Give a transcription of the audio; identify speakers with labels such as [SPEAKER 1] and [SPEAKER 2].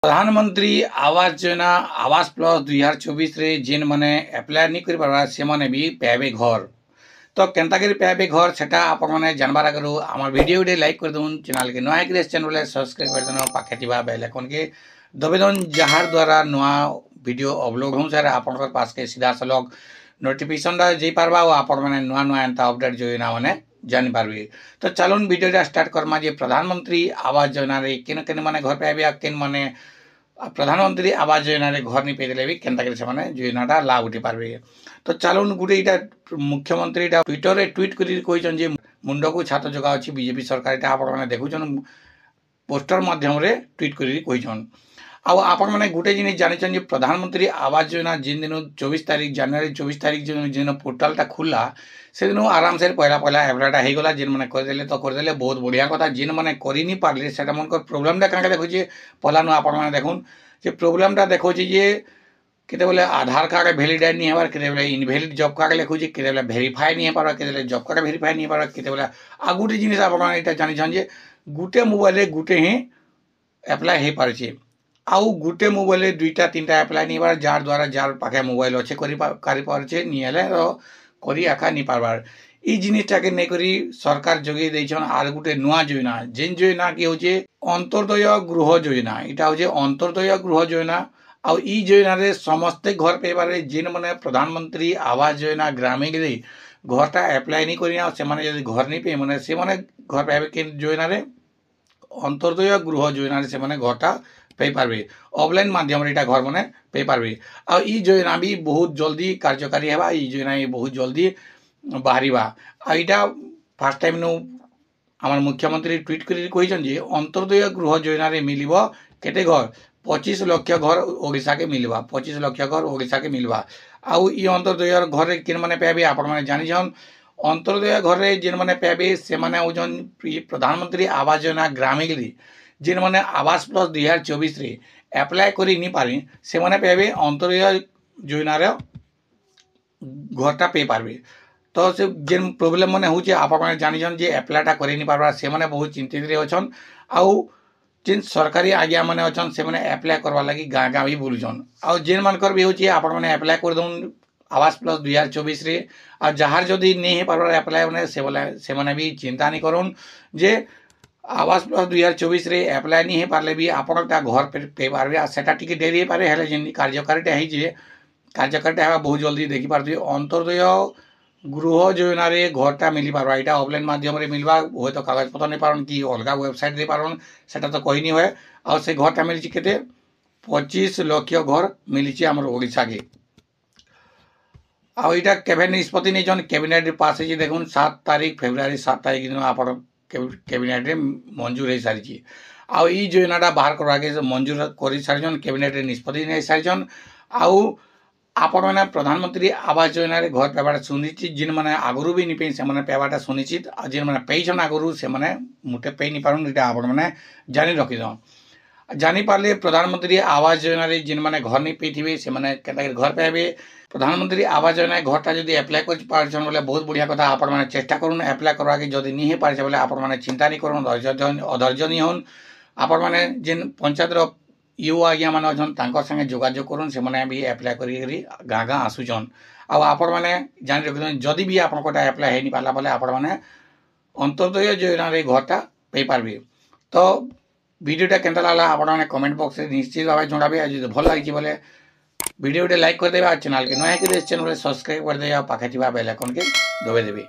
[SPEAKER 1] प्रधानमंत्री आवास योजना आवास प्लस 2024 रे जेन माने अप्लाई नहीं कर पारा से माने भी पाबे घर। तो केनता करी पाबे घर सेटा आपण माने जानबार आगरो हमर वीडियो डे लाइक कर दून, चैनल के नया के चैनल ले सब्सक्राइब कर देनो, पाखे थिबा बेल आइकन के दबेदन जहार द्वारा नया वीडियो अपलोड हों सारे आपण पास के सीधा सलग नोटिफिकेशन दा जे पारबा और आपण माने नया नया एंता अपडेट जोइना माने जानि पारबे। तो चलून वीडियो स्टार्ट करमा जे प्रधानमंत्री आवास योजना रे केन केन माने घर पाबे केन माने प्रधानमंत्री आवास योजना रे घर नहीं पेदले भी केनता के माने योजनाटा लाभ उठी पारबे। तो चलून गुटे इटा मुख्यमंत्री इटा ट्विटर रे ट्वीट करी कहिचन जे मुंड को छात जगह अछि बीजेपी सरकार इटा आपण माने देखुचन पोस्टर माध्यम रे ट्वीट करी कहिचन। आ आपण माने गुटे जिनिस जानिचन जे प्रधानमंत्री आवास योजना जिन दिन 24 तारीख जनवरी 24 तारीख जिन पोर्टलटा खुला से दिन आराम से पहला पहला एप्लाईटा हो गला। जिन मैंने करदेले तो करदेले बहुत बढ़िया कथा। जिन मैंने करि नहीं पारले सेटा मन प्रोब्लेमटा कांके देखुचे पहला नु आपण माने देखुन जे प्रोब्लेमटा देखुचे जे केते बोले आधार कार्ड वैलिडेट नहीं हबार, केते बोले इनवैलिड जॉब कार्ड लिखुचे, केते बोले वेरीफाई नहीं पारा, केते बोले जॉब कार्ड वेरीफाई नहीं पारा, केते बोले आ गुटे जिनिस आपण माने एटा जानि छन जे गुटे मोबाइल रे गुटे ही अप्लाई हे पारछे। आउ गुटे मोबाइल रे दुईटा तीनटा अप्लाई नहीं पार, जार द्वारा जार पाखे मोबाइल अच्छे करि पारछे नियले करी आखा नहीं पारबार। ई जिनिसटा के नहीं करी सरकार जोगे देछन आर गुटे नुआ योजना जेन योजना की होचे अंत्योदय गृह योजना। इटा होचे अंत्योदय गृह योजना। आ ई योजना रे समस्ते घर पेबारे जेन माने प्रधानमंत्री आवास योजना ग्रामीण रे घरटा अप्लाई नहीं करिना से माने यदि घर नहीं पे माने से माने घर पाबे के योजना रे अंत्योदय गृह योजना रे से माने घरटा पे पारबे ऑफलाइन माध्यम रे घर माने पे पारबे। आ ई योजना भी बहुत जल्दी कार्यकारी हेबा। ई योजना भी बहुत जल्दी बाहरिबा। आ इटा फर्स्ट टाइम नु हमर मुख्यमंत्री ट्वीट करी कहिछन जे अंत्योदय गृह योजना रे मिलिबो केते घर 25 लाख घर ओडिसा के मिलवा, 25 लाख घर ओडिसा के मिलवा। आउ ई अंत्योदय घर रे किन माने पाबे आपण माने जानि छन अंत्योदय घर रे जेन माने पाबे से माने ओजन प्रधानमंत्री आवास योजना ग्रामीण रे जेन माने आवास प्लस 2024 रे अप्लाई करी नहीं पारे से माने पाबे अंत्योदय योजना रे घरटा पे पारबे। तो से जेन प्रॉब्लम माने होचे आपण माने जानि छन जे अप्लाईटा करी नहीं पारबा से माने बहुत चिंतित रे अछन। आउ जिन सरकारी आज्ञा माने अछन से माने अप्लाई करवा लगी गाँ गाँ भी बुलुछन। आ जेन मानकर भी होचे आपण माने अप्लाई कर दउन आवास प्लस 2024 रे। आ जहार जदी नहीं हे पारबा अप्लाई माने से माने भी चिंता नहीं करन जे आवास प्लस 2024 रे अप्लाई नहीं हे पारले भी आपनटा घर पे पारबे। आ सेटा टिके देरी हे पारे हेले जिन कार्यकारिता हे जे कार्यकारिता हेबा बहुत जल्दी देखि पारबे। अंत्योदय गृह योजना रे घरटा मिली पारबा। इटा ऑफलाइन माध्यम रे मिलबा होय तो कागज पत्र नहीं पारन कि अलगा वेबसाइट दे पारन सेटा तो कहि नहीं होय। आ से घरटा मिली केते 25 लाख घर मिली हमर ओडिसा के। आ इटा कैबिनेट निष्पत्ति नहीं जन कैबिनेट रे पास हे देखुन 7 तारीख फेब्रुआरी 7 तारीख दिन आपण कैबिनेट रे मंजूर हे सारी। आ ई योजनाटा बाहर करवा के मंजूर करि सारिजन कैबिनेट रे निष्पत्ति नै सारिजन। आउ आपण माने प्रधानमंत्री आवास योजना रे घर पेबाटा सुनिश्चित जिन माने आगुरु भी नहीं पे से माने पेबाटा सुनिश्चित। आ जिन माने पेइछन आगुरु से माने मुटे पे नहीं पारन इटा आपण माने जानि रखि दो। जानि पारले प्रधानमंत्री आवास योजना रे जिन माने घर नहीं पेथिबे से माने केता घर पाबे। प्रधानमंत्री आवास योजना घरटा जदि अप्लाई कर पारछन बोले बहुत बढ़िया कथा। आपण माने चेष्टा करूँ अप्लाई करवा के जदि नहीं हे पारछे बोले आपण माने चिंता नहीं करूँ अधैर्य नहीं होन। आपण माने जिन पंचायत रो ईओ आज्ञा माने अछन तांकर संगे जोगाजोग करूँ से माने भी अप्लाई करी गाँ गाँ आसुचन। आ आपण माने जानि रखिदन जदि भी आपण कोटा अप्लाई हे नहीं पाला बोले आपण माने अंत्योदय योजना रे घरटा पे पारबे। तो वीडियोटा केनता लागला आपण माने कमेंट बॉक्स रे निश्चित भाबे जणाबे। आ जदि भल लागिछि बोले वीडियो लाइक कर देबे। चैनल के नया के चैनल सब्सक्राइब कर देबे। पाखे थिबा बेल आइकन के दबे देबे।